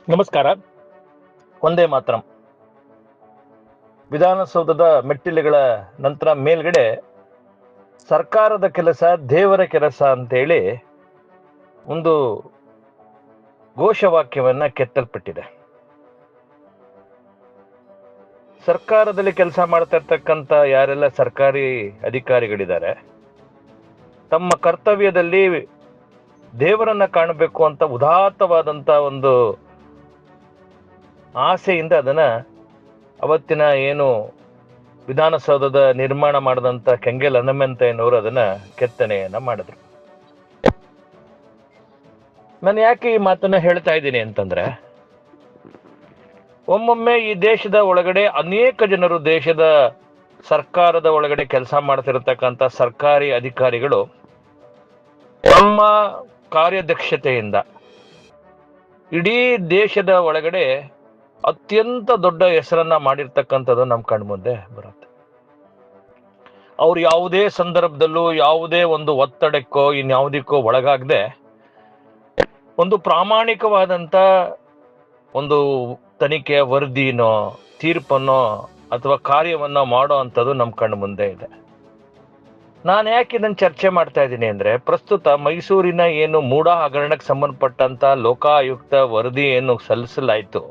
ನಮಸ್ಕಾರ. ಒಂದೇ ಮಾತರಂ. ವಿಧಾನಸೌಧದ ಮೆಟ್ಟಿಲುಗಳ ನಂತರ ಮೇಲ್ಗಡೆ ಸರ್ಕಾರದ ಕೆಲಸ ದೇವರ ಕೆಲಸ ಅಂತೇಳಿ ಒಂದು ಘೋಷವಾಕ್ಯವನ್ನ ಕೆತ್ತಲ್ಪಟ್ಟಿದೆ. ಸರ್ಕಾರದಲ್ಲಿ ಕೆಲಸ ಮಾಡ್ತಾ ಇರ್ತಕ್ಕಂಥ ಯಾರೆಲ್ಲ ಸರ್ಕಾರಿ ಅಧಿಕಾರಿಗಳಿದ್ದಾರೆ, ತಮ್ಮ ಕರ್ತವ್ಯದಲ್ಲಿ ದೇವರನ್ನ ಕಾಣಬೇಕು ಅಂತ ಉದಾತ್ತವಾದಂತ ಒಂದು ಆಸೆಯಿಂದ ಅದನ್ನ ಅವತ್ತಿನ ಏನು ವಿಧಾನಸೌಧದ ನಿರ್ಮಾಣ ಮಾಡಿದಂತ ಕೆಂಗೇಲ್ ಹನುಮಂತಯ್ಯನವರು ಅದನ್ನ ಕೆತ್ತನೆಯನ್ನ ಮಾಡಿದ್ರು. ನಾನು ಯಾಕೆ ಈ ಮಾತನ್ನ ಹೇಳ್ತಾ ಇದ್ದೀನಿ ಅಂತಂದ್ರೆ, ಒಮ್ಮೊಮ್ಮೆ ಈ ದೇಶದ ಒಳಗಡೆ ಅನೇಕ ಜನರು, ದೇಶದ ಸರ್ಕಾರದ ಒಳಗಡೆ ಕೆಲಸ ಮಾಡ್ತಿರತಕ್ಕಂಥ ಸರ್ಕಾರಿ ಅಧಿಕಾರಿಗಳು ತಮ್ಮ ಕಾರ್ಯದಕ್ಷತೆಯಿಂದ ಇಡೀ ದೇಶದ ಒಳಗಡೆ ಅತ್ಯಂತ ದೊಡ್ಡ ಹೆಸರನ್ನ ಮಾಡಿರ್ತಕ್ಕಂಥದ್ದು ನಮ್ಮ ಕಣ್ಮುಂದೆ ಬರುತ್ತೆ. ಅವ್ರು ಯಾವುದೇ ಸಂದರ್ಭದಲ್ಲೂ ಯಾವುದೇ ಒಂದು ಒತ್ತಡಕ್ಕೋ ಇನ್ಯಾವುದಕ್ಕೋ ಒಳಗಾಗದೆ ಒಂದು ಪ್ರಾಮಾಣಿಕವಾದಂತ ಒಂದು ತನಿಖೆ ವರದಿನೋ ತೀರ್ಪನ್ನೋ ಅಥವಾ ಕಾರ್ಯವನ್ನ ಮಾಡೋ ಅಂಥದ್ದು ನಮ್ಮ ಕಣ್ಣು ಮುಂದೆ ಇದೆ. ನಾನು ಯಾಕೆ ಇದನ್ನು ಚರ್ಚೆ ಮಾಡ್ತಾ ಇದ್ದೀನಿ ಅಂದ್ರೆ, ಪ್ರಸ್ತುತ ಮೈಸೂರಿನ ಏನು ಮೂಡ ಹಗರಣಕ್ಕೆ ಸಂಬಂಧಪಟ್ಟಂತ ಲೋಕಾಯುಕ್ತ ವರದಿ ಏನು ಸಲ್ಲಿಸಲಾಯ್ತು,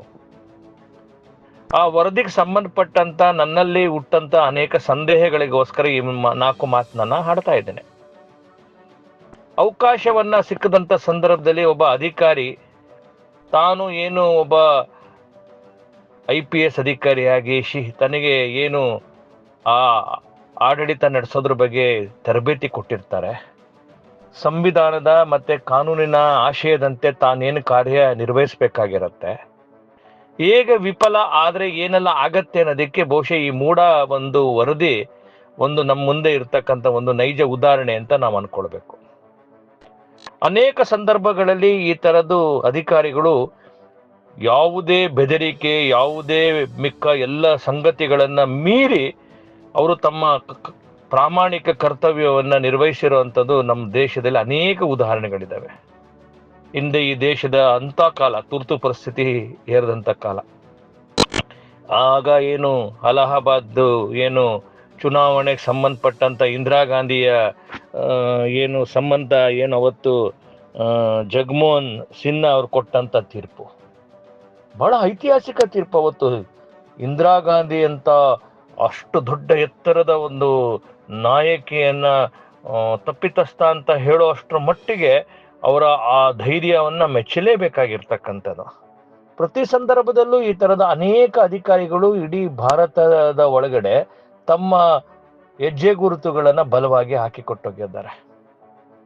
ಆ ವರದಿಗೆ ಸಂಬಂಧಪಟ್ಟಂತ ನನ್ನಲ್ಲಿ ಹುಟ್ಟಂತ ಅನೇಕ ಸಂದೇಹಗಳಿಗೋಸ್ಕರ ಈ 4 ಮಾತನ್ನ ಹಾಡ್ತಾ ಇದ್ದೇನೆ. ಅವಕಾಶವನ್ನ ಸಿಕ್ಕದಂತ ಸಂದರ್ಭದಲ್ಲಿ ಒಬ್ಬ ಅಧಿಕಾರಿ ತಾನು ಏನು ಒಬ್ಬ IPS ಅಧಿಕಾರಿಯಾಗಿ ತನಗೆ ಏನು ಆ ಆಡಳಿತ ನಡೆಸೋದ್ರ ಬಗ್ಗೆ ತರಬೇತಿ ಕೊಟ್ಟಿರ್ತಾರೆ, ಸಂವಿಧಾನದ ಮತ್ತೆ ಕಾನೂನಿನ ಆಶಯದಂತೆ ತಾನೇನು ಕಾರ್ಯ ನಿರ್ವಹಿಸಬೇಕಾಗಿರತ್ತೆ, ಹೇಗೆ ವಿಫಲ ಆದ್ರೆ ಏನೆಲ್ಲ ಆಗತ್ತೆ ಅನ್ನೋದಕ್ಕೆ ಬಹುಶಃ ಈ ಮೂಡ ಒಂದು ವರದಿ ಒಂದು ನಮ್ಮ ಮುಂದೆ ಇರ್ತಕ್ಕಂಥ ಒಂದು ನೈಜ ಉದಾಹರಣೆ ಅಂತ ನಾವು ಅನ್ಕೊಳ್ಬೇಕು. ಅನೇಕ ಸಂದರ್ಭಗಳಲ್ಲಿ ಈ ತರದ್ದು ಅಧಿಕಾರಿಗಳು ಯಾವುದೇ ಬೆದರಿಕೆ, ಯಾವುದೇ ಮಿಕ್ಕ ಎಲ್ಲ ಸಂಗತಿಗಳನ್ನ ಮೀರಿ ಅವರು ತಮ್ಮ ಪ್ರಾಮಾಣಿಕ ಕರ್ತವ್ಯವನ್ನ ನಿರ್ವಹಿಸಿರುವಂಥದ್ದು ನಮ್ಮ ದೇಶದಲ್ಲಿ ಅನೇಕ ಉದಾಹರಣೆಗಳಿದ್ದಾವೆ. ಹಿಂದೆ ಈ ದೇಶದ ಅಂತ ಕಾಲ, ತುರ್ತು ಪರಿಸ್ಥಿತಿ ಏರಿದಂತ ಕಾಲ, ಆಗ ಏನು ಅಲಹಾಬಾದ್ ಏನು ಚುನಾವಣೆಗೆ ಸಂಬಂಧಪಟ್ಟಂತ ಇಂದಿರಾ ಗಾಂಧಿಯ ಏನು ಸಂಬಂಧ ಏನು ಅವತ್ತು ಜಗಮೋಹನ್ ಸಿನ್ಹಾ ಅವ್ರು ಕೊಟ್ಟಂತ ತೀರ್ಪು ಬಹಳ ಐತಿಹಾಸಿಕ ತೀರ್ಪು. ಅವತ್ತು ಇಂದಿರಾ ಗಾಂಧಿ ಅಂತ ಅಷ್ಟು ದೊಡ್ಡ ಎತ್ತರದ ಒಂದು ನಾಯಕಿಯನ್ನ ತಪ್ಪಿತಸ್ಥ ಅಂತ ಹೇಳೋ ಅಷ್ಟರ ಮಟ್ಟಿಗೆ ಅವರ ಆ ಧೈರ್ಯವನ್ನ ಮೆಚ್ಚಲೇಬೇಕಾಗಿರ್ತಕ್ಕಂಥದ್ದು. ಪ್ರತಿ ಸಂದರ್ಭದಲ್ಲೂ ಈ ತರದ ಅನೇಕ ಅಧಿಕಾರಿಗಳು ಇಡೀ ಭಾರತದ ಒಳಗಡೆ ತಮ್ಮ ಹೆಜ್ಜೆ ಗುರುತುಗಳನ್ನ ಬಲವಾಗಿ ಹಾಕಿಕೊಟ್ಟೋಗಿದ್ದಾರೆ.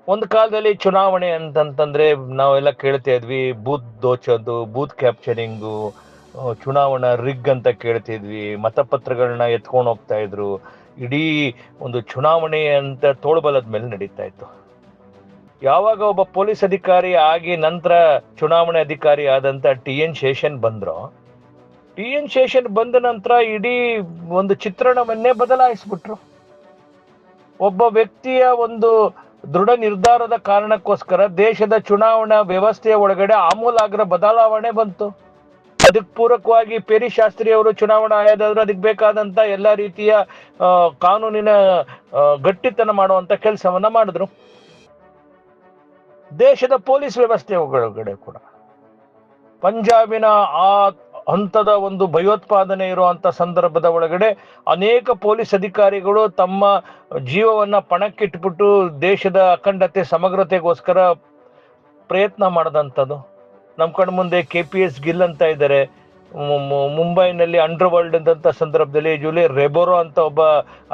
ಒಂದು ಕಾಲದಲ್ಲಿ ಚುನಾವಣೆ ಅಂತಂತಂದ್ರೆ ನಾವೆಲ್ಲ ಕೇಳ್ತಾ ಇದ್ವಿ, ಬೂತ್ ದೋಚೋದು, ಬೂತ್ ಕ್ಯಾಪ್ಚರಿಂಗು, ಚುನಾವಣಾ ರಿಗ್ ಅಂತ ಕೇಳ್ತಿದ್ವಿ, ಮತಪತ್ರಗಳನ್ನ ಎತ್ಕೊಂಡು ಹೋಗ್ತಾ ಇದ್ರು. ಇಡೀ ಒಂದು ಚುನಾವಣೆ ಅಂತ ತೋಳ್ಬಲದ ಮೇಲೆ ನಡೀತಾ ಇತ್ತು. ಯಾವಾಗ ಒಬ್ಬ ಪೊಲೀಸ್ ಅಧಿಕಾರಿ ಆಗಿ ನಂತರ ಚುನಾವಣೆ ಅಧಿಕಾರಿ ಆದಂತ TN ಶೇಷನ್ ಬಂದ್ರು, TN ಶೇಷನ್ ಬಂದ ನಂತರ ಇಡೀ ಒಂದು ಚಿತ್ರಣವನ್ನೇ ಬದಲಾಯಿಸ್ಬಿಟ್ರು. ಒಬ್ಬ ವ್ಯಕ್ತಿಯ ಒಂದು ದೃಢ ನಿರ್ಧಾರದ ಕಾರಣಕ್ಕೋಸ್ಕರ ದೇಶದ ಚುನಾವಣಾ ವ್ಯವಸ್ಥೆಯ ಒಳಗಡೆ ಆಮೂಲಾಗ್ರ ಬದಲಾವಣೆ ಬಂತು. ಅದಕ್ಕೆ ಪೂರಕವಾಗಿ ಪೇರಿ ಶಾಸ್ತ್ರಿ ಅವರು ಚುನಾವಣಾ ಆಯೋಗದವರು ಅದಕ್ಕೆ ಬೇಕಾದಂತ ಎಲ್ಲಾ ರೀತಿಯ ಕಾನೂನಿನ ಗಟ್ಟಿತನ ಮಾಡುವಂತ ಕೆಲಸವನ್ನ ಮಾಡಿದ್ರು. ದೇಶದ ಪೊಲೀಸ್ ವ್ಯವಸ್ಥೆ ಒಳಗಡೆ ಕೂಡ ಪಂಜಾಬಿನ ಆ ಹಂತದ ಒಂದು ಭಯೋತ್ಪಾದನೆ ಇರುವಂತ ಸಂದರ್ಭದ ಒಳಗಡೆ ಅನೇಕ ಪೊಲೀಸ್ ಅಧಿಕಾರಿಗಳು ತಮ್ಮ ಜೀವವನ್ನ ಪಣಕ್ಕಿಟ್ಬಿಟ್ಟು ದೇಶದ ಅಖಂಡತೆ ಸಮಗ್ರತೆಗೋಸ್ಕರ ಪ್ರಯತ್ನ ಮಾಡದಂಥದ್ದು ನಮ್ಮ ಕಣ್ಣು ಮುಂದೆ. KPS ಗಿಲ್ ಅಂತ ಇದ್ದಾರೆ, ಮುಂಬೈನಲ್ಲಿ ಅಂಡರ್ ವರ್ಲ್ಡ್ ಅಂತ ಸಂದರ್ಭದಲ್ಲಿ ಜೂಲಿ ರೆಬೋರೋ ಅಂತ ಒಬ್ಬ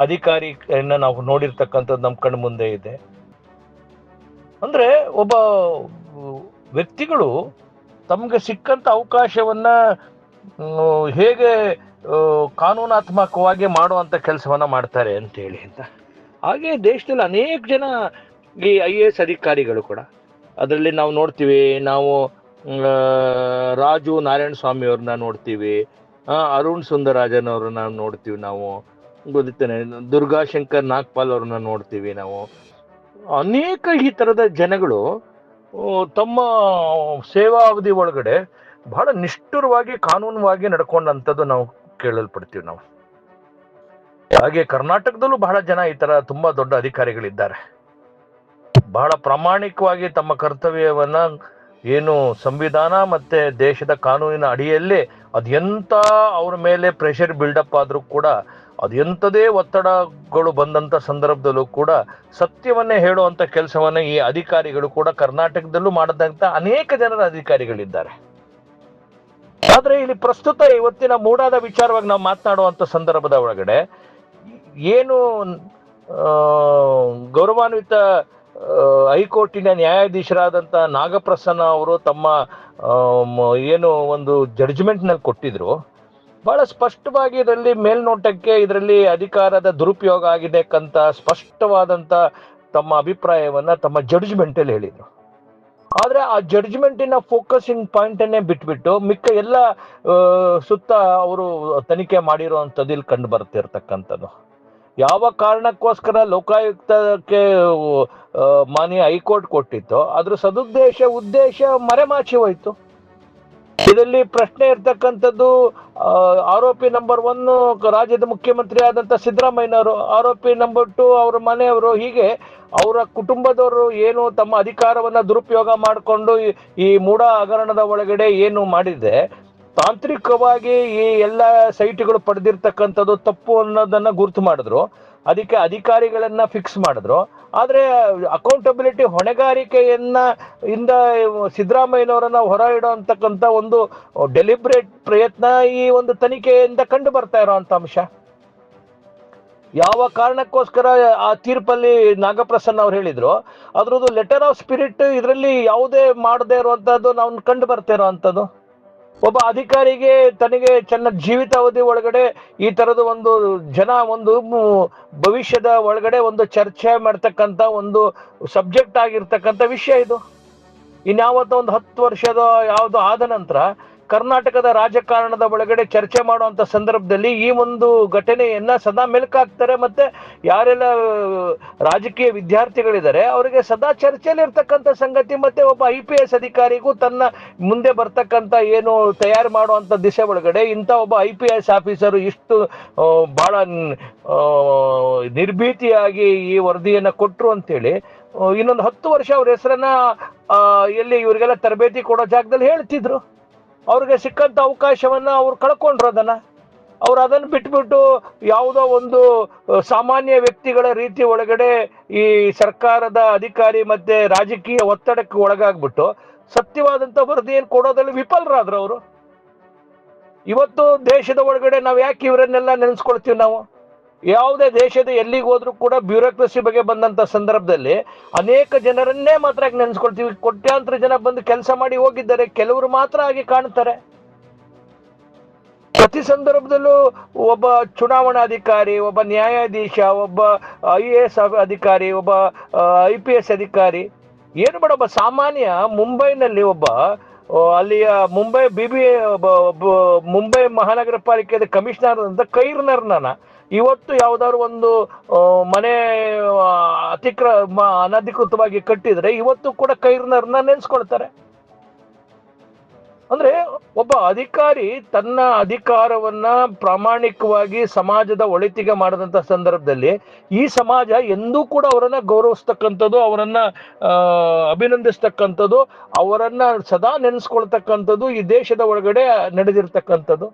ಅಧಿಕಾರಿಯನ್ನ ನಾವು ನೋಡಿರ್ತಕ್ಕಂಥದ್ದು ನಮ್ಮ ಕಣ್ಣು ಮುಂದೆ ಇದೆ. ಅಂದ್ರೆ ಒಬ್ಬ ವ್ಯಕ್ತಿಗಳು ತಮ್ಗೆ ಸಿಕ್ಕಂತ ಅವಕಾಶವನ್ನ ಹೇಗೆ ಕಾನೂನಾತ್ಮಕವಾಗಿ ಮಾಡುವಂತ ಕೆಲಸವನ್ನ ಮಾಡ್ತಾರೆ ಅಂತ ಹೇಳಿ ಅಂತ. ಹಾಗೆ ದೇಶದಲ್ಲಿ ಅನೇಕ ಜನ ಈ IAS ಅಧಿಕಾರಿಗಳು ಕೂಡ, ಅದರಲ್ಲಿ ನಾವು ನೋಡ್ತೀವಿ, ನಾವು ರಾಜು ನಾರಾಯಣ ಸ್ವಾಮಿ ಅವ್ರನ್ನ ನೋಡ್ತೀವಿ, ಅರುಣ್ ಸುಂದರರಾಜನ್ ಅವ್ರನ್ನ ನೋಡ್ತೀವಿ, ನಾವು ಗೊತ್ತೇನೆ ದುರ್ಗಾಶಂಕರ್ ನಾಗ್ಪಾಲ್ ಅವ್ರನ್ನ ನೋಡ್ತೀವಿ. ನಾವು ಅನೇಕ ಈ ತರದ ಜನಗಳು ತಮ್ಮ ಸೇವಾ ಅವಧಿ ಒಳಗಡೆ ಬಹಳ ನಿಷ್ಠುರವಾಗಿ ಕಾನೂನುವಾಗಿ ನಡ್ಕೊಂಡಂಥದ್ದು ನಾವು ಕೇಳಲ್ಪಡ್ತೀವಿ ನಾವು. ಹಾಗೆ ಕರ್ನಾಟಕದಲ್ಲೂ ಬಹಳ ಜನ ಈ ತರ ತುಂಬಾ ದೊಡ್ಡ ಅಧಿಕಾರಿಗಳಿದ್ದಾರೆ. ಬಹಳ ಪ್ರಾಮಾಣಿಕವಾಗಿ ತಮ್ಮ ಕರ್ತವ್ಯವನ್ನ ಏನು ಸಂವಿಧಾನ ಮತ್ತೆ ದೇಶದ ಕಾನೂನಿನ ಅಡಿಯಲ್ಲಿ ಅದೆಂತ ಅವ್ರ ಮೇಲೆ ಪ್ರೆಷರ್ ಬಿಲ್ಡಪ್ ಆದ್ರೂ ಕೂಡ, ಅದೆಂಥದೇ ಒತ್ತಡಗಳು ಬಂದಂತ ಸಂದರ್ಭದಲ್ಲೂ ಕೂಡ ಸತ್ಯವನ್ನೇ ಹೇಳುವಂತ ಕೆಲಸವನ್ನ ಈ ಅಧಿಕಾರಿಗಳು ಕೂಡ ಕರ್ನಾಟಕದಲ್ಲೂ ಮಾಡದಂತ ಅನೇಕ ಜನರ ಅಧಿಕಾರಿಗಳಿದ್ದಾರೆ. ಆದ್ರೆ ಇಲ್ಲಿ ಪ್ರಸ್ತುತ ಇವತ್ತಿನ ಮೂಡಾದ ವಿಚಾರವಾಗಿ ನಾವು ಮಾತನಾಡುವಂತ ಸಂದರ್ಭದ ಒಳಗಡೆ ಏನು ಗೌರವಾನ್ವಿತ ಹೈಕೋರ್ಟಿನ ನ್ಯಾಯಾಧೀಶರಾದಂತ ನಾಗಪ್ರಸನ್ನ ಅವರು ತಮ್ಮ ಏನು ಒಂದು ಜಡ್ಜ್ಮೆಂಟ್ ನಲ್ಲಿ ಕೊಟ್ಟಿದ್ರು, ಬಹಳ ಸ್ಪಷ್ಟವಾಗಿ ಇದರಲ್ಲಿ ಮೇಲ್ನೋಟಕ್ಕೆ ಇದರಲ್ಲಿ ಅಧಿಕಾರದ ದುರುಪಯೋಗ ಆಗಿದೆ ಅಂತ ಸ್ಪಷ್ಟವಾದಂತ ತಮ್ಮ ಅಭಿಪ್ರಾಯವನ್ನ ತಮ್ಮ ಜಡ್ಜ್ಮೆಂಟ್ ಅಲ್ಲಿ ಹೇಳಿದ್ರು. ಆದ್ರೆ ಆ ಜಡ್ಜ್ಮೆಂಟಿನ ಫೋಕಸಿಂಗ್ ಪಾಯಿಂಟ್ ಅನ್ನೇ ಬಿಟ್ಬಿಟ್ಟು ಮಿಕ್ಕ ಎಲ್ಲ ಸುತ್ತ ಅವರು ತನಿಖೆ ಮಾಡಿರುವಂಥದ್ದು ಇಲ್ಲಿ ಕಂಡು ಬರ್ತಿರ್ತಕ್ಕಂಥದ್ದು. ಯಾವ ಕಾರಣಕ್ಕೋಸ್ಕರ ಲೋಕಾಯುಕ್ತಕ್ಕೆ ಮಾನ್ಯ ಹೈಕೋರ್ಟ್ ಕೊಟ್ಟಿತ್ತು, ಅದ್ರ ಉದ್ದೇಶ ಮರೆಮಾಚಿ ಹೋಯ್ತು. ಇದರಲ್ಲಿ ಪ್ರಶ್ನೆ ಇರ್ತಕ್ಕಂಥದ್ದು ಆರೋಪಿ ನಂಬರ್ 1 ರಾಜ್ಯದ ಮುಖ್ಯಮಂತ್ರಿ ಆದಂತ ಸಿದ್ದರಾಮಯ್ಯನವರು, ಆರೋಪಿ ನಂಬರ್ 2 ಅವ್ರ ಮನೆಯವರು, ಹೀಗೆ ಅವರ ಕುಟುಂಬದವರು ಏನು ತಮ್ಮ ಅಧಿಕಾರವನ್ನ ದುರುಪಯೋಗ ಮಾಡಿಕೊಂಡು ಈ ಮೂಡ ಹಗರಣದ ಒಳಗಡೆ ಏನು ಮಾಡಿದೆ, ತಾಂತ್ರಿಕವಾಗಿ ಈ ಎಲ್ಲ ಸೈಟ್ಗಳು ಪಡೆದಿರ್ತಕ್ಕಂಥದ್ದು ತಪ್ಪು ಅನ್ನೋದನ್ನ ಗುರುತು ಮಾಡಿದ್ರು, ಅದಕ್ಕೆ ಅಧಿಕಾರಿಗಳನ್ನ ಫಿಕ್ಸ್ ಮಾಡಿದ್ರು. ಆದ್ರೆ ಅಕೌಂಟಬಿಲಿಟಿ ಹೊಣೆಗಾರಿಕೆಯನ್ನ ಇಂದ ಸಿದ್ದರಾಮಯ್ಯನವರನ್ನ ಹೊರ ಇಡುವಂತಕ್ಕಂಥ ಒಂದು ಡೆಲಿಬ್ರೇಟ್ ಪ್ರಯತ್ನ ಈ ಒಂದು ತನಿಖೆಯಿಂದ ಕಂಡು ಬರ್ತಾ ಇರೋಂಥ ಅಂಶ. ಯಾವ ಕಾರಣಕ್ಕೋಸ್ಕರ ಆ ತೀರ್ಪಲ್ಲಿ ನಾಗಪ್ರಸನ್ನ ಅವ್ರು ಹೇಳಿದ್ರು, ಅದ್ರದ್ದು ಲೆಟರ್ ಆಫ್ ಸ್ಪಿರಿಟ್ ಇದರಲ್ಲಿ ಯಾವುದೇ ಮಾಡದೇ ಇರುವಂತದ್ದು ನಾವು ಕಂಡು ಬರ್ತಾ ಇರೋವಂಥದ್ದು. ಒಬ್ಬ ಅಧಿಕಾರಿಗೆ ತನಗೆ ಜೀವಿತಾವಧಿ ಒಳಗಡೆ ಈ ತರದ ಒಂದು ಒಂದು ಭವಿಷ್ಯದ ಒಳಗಡೆ ಒಂದು ಚರ್ಚೆ ಮಾಡ್ತಕ್ಕಂಥ ಒಂದು ಸಬ್ಜೆಕ್ಟ್ ಆಗಿರ್ತಕ್ಕಂಥ ವಿಷಯ ಇದು. ಇನ್ಯಾವತ್ತೋ ಒಂದು 10 ವರ್ಷದ ಯಾವುದು ಆದ ನಂತರ ಕರ್ನಾಟಕದ ರಾಜಕಾರಣದ ಒಳಗಡೆ ಚರ್ಚೆ ಮಾಡುವಂತ ಸಂದರ್ಭದಲ್ಲಿ ಈ ಒಂದು ಘಟನೆಯನ್ನ ಸದಾ ಮೆಲುಕಾಕ್ತಾರೆ. ಮತ್ತೆ ಯಾರೆಲ್ಲ ರಾಜಕೀಯ ವಿದ್ಯಾರ್ಥಿಗಳಿದ್ದಾರೆ ಅವರಿಗೆ ಸದಾ ಚರ್ಚೆಯಲ್ಲಿ ಇರ್ತಕ್ಕಂಥ ಸಂಗತಿ. ಮತ್ತೆ ಒಬ್ಬ IPS ಅಧಿಕಾರಿಗೂ ತನ್ನ ಮುಂದೆ ಬರ್ತಕ್ಕಂಥ ಏನು ತಯಾರು ಮಾಡುವಂತ ದಿಶೆ ಒಳಗಡೆ ಇಂಥ ಒಬ್ಬ IPS ಆಫೀಸರ್ ಇಷ್ಟು ಬಹಳ ನಿರ್ಭೀತಿಯಾಗಿ ಈ ವರದಿಯನ್ನ ಕೊಟ್ರು ಅಂತೇಳಿ ಇನ್ನೊಂದು 10 ವರ್ಷ ಅವ್ರ ಹೆಸರನ್ನ ಎಲ್ಲಿ ಇವರಿಗೆಲ್ಲ ತರಬೇತಿ ಕೊಡೋ ಜಾಗದಲ್ಲಿ ಹೇಳ್ತಿದ್ರು. ಅವ್ರಿಗೆ ಸಿಕ್ಕಂತ ಅವಕಾಶವನ್ನ ಅವ್ರು ಕಳ್ಕೊಂಡ್ರು. ಅವ್ರು ಅದನ್ನು ಬಿಟ್ಬಿಟ್ಟು ಯಾವುದೋ ಒಂದು ಸಾಮಾನ್ಯ ವ್ಯಕ್ತಿಗಳ ರೀತಿ ಒಳಗಡೆ ಈ ಸರ್ಕಾರದ ಅಧಿಕಾರಿ ಮತ್ತೆ ರಾಜಕೀಯ ಒತ್ತಡಕ್ಕೆ ಒಳಗಾಗ್ಬಿಟ್ಟು ಸತ್ಯವಾದಂತ ವರದಿಯನ್ನು ಕೊಡೋದ್ರಲ್ಲಿ ವಿಫಲರಾದ್ರು ಅವರು. ಇವತ್ತು ದೇಶದ ಒಳಗಡೆ ನಾವು ಯಾಕೆ ಇವರನ್ನೆಲ್ಲ ನೆನೆಸ್ಕೊಳ್ತೀವಿ? ನಾವು ಯಾವುದೇ ದೇಶದ ಎಲ್ಲಿಗೆ ಹೋದ್ರೂ ಕೂಡ ಬ್ಯೂರೋಕ್ರಸಿ ಬಗ್ಗೆ ಬಂದಂತ ಸಂದರ್ಭದಲ್ಲಿ ಅನೇಕ ಜನರನ್ನೇ ಮಾತ್ರ ನೆನೆಸ್ಕೊಳ್ತೀವಿ. ಕೋಟ್ಯಾಂತರ ಜನ ಬಂದು ಕೆಲಸ ಮಾಡಿ ಹೋಗಿದ್ದಾರೆ, ಕೆಲವರು ಮಾತ್ರ ಆಗಿ ಕಾಣ್ತಾರೆ. ಪ್ರತಿ ಸಂದರ್ಭದಲ್ಲೂ ಒಬ್ಬ ಚುನಾವಣಾಧಿಕಾರಿ, ಒಬ್ಬ ನ್ಯಾಯಾಧೀಶ, ಒಬ್ಬ IAS ಅಧಿಕಾರಿ, ಒಬ್ಬ IPS ಅಧಿಕಾರಿ, ಏನು ಬೇಡ, ಒಬ್ಬ ಸಾಮಾನ್ಯ ಮುಂಬೈನಲ್ಲಿ ಒಬ್ಬ ಅಲ್ಲಿಯ ಮುಂಬೈ ಮಹಾನಗರ ಪಾಲಿಕೆಯ ಕಮಿಷನರ್ ಅಂತ ಕೈರ್ನರ್ನ ಇವತ್ತು ಯಾವ್ದಾದ್ರು ಒಂದು ಮನೆ ಅನಧಿಕೃತವಾಗಿ ಕಟ್ಟಿದ್ರೆ ಇವತ್ತು ಕೂಡ ಕೈರ್ನರ್ನ ನೆನ್ಸ್ಕೊಳ್ತಾರೆ. ಅಂದ್ರೆ ಒಬ್ಬ ಅಧಿಕಾರಿ ತನ್ನ ಅಧಿಕಾರವನ್ನ ಪ್ರಾಮಾಣಿಕವಾಗಿ ಸಮಾಜದ ಒಳಿತಿಗೆ ಮಾಡದಂತ ಸಂದರ್ಭದಲ್ಲಿ ಈ ಸಮಾಜ ಎಂದೂ ಕೂಡ ಅವರನ್ನ ಗೌರವಿಸ್ತಕ್ಕಂಥದ್ದು, ಅವರನ್ನ ಅಭಿನಂದಿಸ್ತಕ್ಕಂಥದ್ದು, ಅವರನ್ನ ಸದಾ ನೆನೆಸ್ಕೊಳ್ತಕ್ಕಂಥದ್ದು ಈ ದೇಶದ ಒಳಗಡೆ ನಡೆದಿರ್ತಕ್ಕಂಥದ್ದು.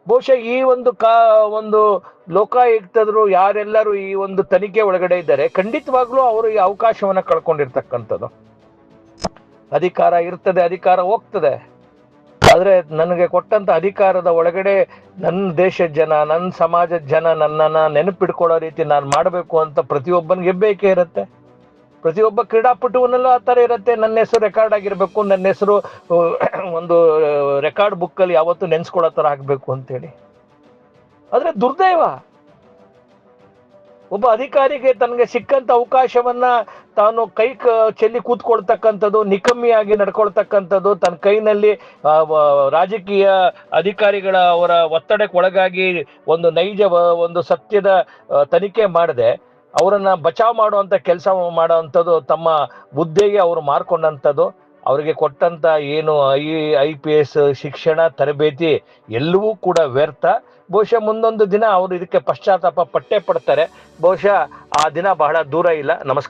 ಬಹುಶಃ ಈ ಒಂದು ಲೋಕಾಯುಕ್ತರು ಯಾರೆಲ್ಲರೂ ಈ ಒಂದು ತನಿಖೆ ಒಳಗಡೆ ಇದ್ದಾರೆ, ಖಂಡಿತವಾಗ್ಲೂ ಅವರು ಈ ಅವಕಾಶವನ್ನ ಕಳ್ಕೊಂಡಿರ್ತಕ್ಕಂಥದ್ದು. ಅಧಿಕಾರ ಇರ್ತದೆ, ಅಧಿಕಾರ ಹೋಗ್ತದೆ, ಆದ್ರೆ ನನಗೆ ಕೊಟ್ಟಂತ ಅಧಿಕಾರದ ಒಳಗಡೆ ನನ್ನ ದೇಶದ ಜನ, ನನ್ನ ಸಮಾಜದ ಜನ ನನ್ನನ್ನ ನೆನಪಿಡ್ಕೊಳ್ಳೋ ರೀತಿ ನಾನು ಮಾಡಬೇಕು ಅಂತ ಪ್ರತಿಯೊಬ್ಬನಿಗೆ ಬೇಕೇ ಇರುತ್ತೆ. ಪ್ರತಿಯೊಬ್ಬ ಕ್ರೀಡಾಪಟುವನಲ್ಲೂ ಆ ಥರ ಇರುತ್ತೆ. ನನ್ನ ಹೆಸರು ರೆಕಾರ್ಡ್ ಆಗಿರ್ಬೇಕು, ನನ್ನ ಹೆಸರು ಒಂದು ರೆಕಾರ್ಡ್ ಬುಕ್ ಅಲ್ಲಿ ಯಾವತ್ತೂ ನೆನ್ಸ್ಕೊಳ್ಳೋ ತರ ಆಗ್ಬೇಕು ಅಂತೇಳಿ. ಆದ್ರೆ ದುರ್ದೈವ, ಒಬ್ಬ ಅಧಿಕಾರಿಗೆ ತನಗೆ ಸಿಕ್ಕಂತ ಅವಕಾಶವನ್ನ ತಾನು ಚೆಲ್ಲಿ ಕೂತ್ಕೊಳ್ತಕ್ಕಂಥದ್ದು, ನಿಕಮ್ಮಿಯಾಗಿ ನಡ್ಕೊಳ್ತಕ್ಕಂಥದ್ದು, ತನ್ನ ಕೈನಲ್ಲಿ ರಾಜಕೀಯ ಅಧಿಕಾರಿಗಳ ಅವರ ಒತ್ತಡಕ್ಕೆ ಒಳಗಾಗಿ ಒಂದು ನೈಜ ಒಂದು ಸತ್ಯದ ತನಿಖೆ ಮಾಡದೆ ಅವರನ್ನ ಬಚಾವ್ ಮಾಡುವಂತ ಕೆಲಸ ಮಾಡುವಂಥದ್ದು ತಮ್ಮ ಹುದ್ದೆಗೆ ಅವರು ಮಾರ್ಕೊಂಡಂಥದ್ದು. ಅವರಿಗೆ ಕೊಟ್ಟಂತ ಏನು IPS ಶಿಕ್ಷಣ ತರಬೇತಿ ಎಲ್ಲವೂ ಕೂಡ ವ್ಯರ್ಥ. ಬಹುಶಃ ಮುಂದೊಂದು ದಿನ ಅವರು ಇದಕ್ಕೆ ಪಶ್ಚಾತ್ತಾಪ ಪಟ್ಟೇ ಪಡ್ತಾರೆ. ಬಹುಶಃ ಆ ದಿನ ಬಹಳ ದೂರ ಇಲ್ಲ. ನಮಸ್ಕಾರ.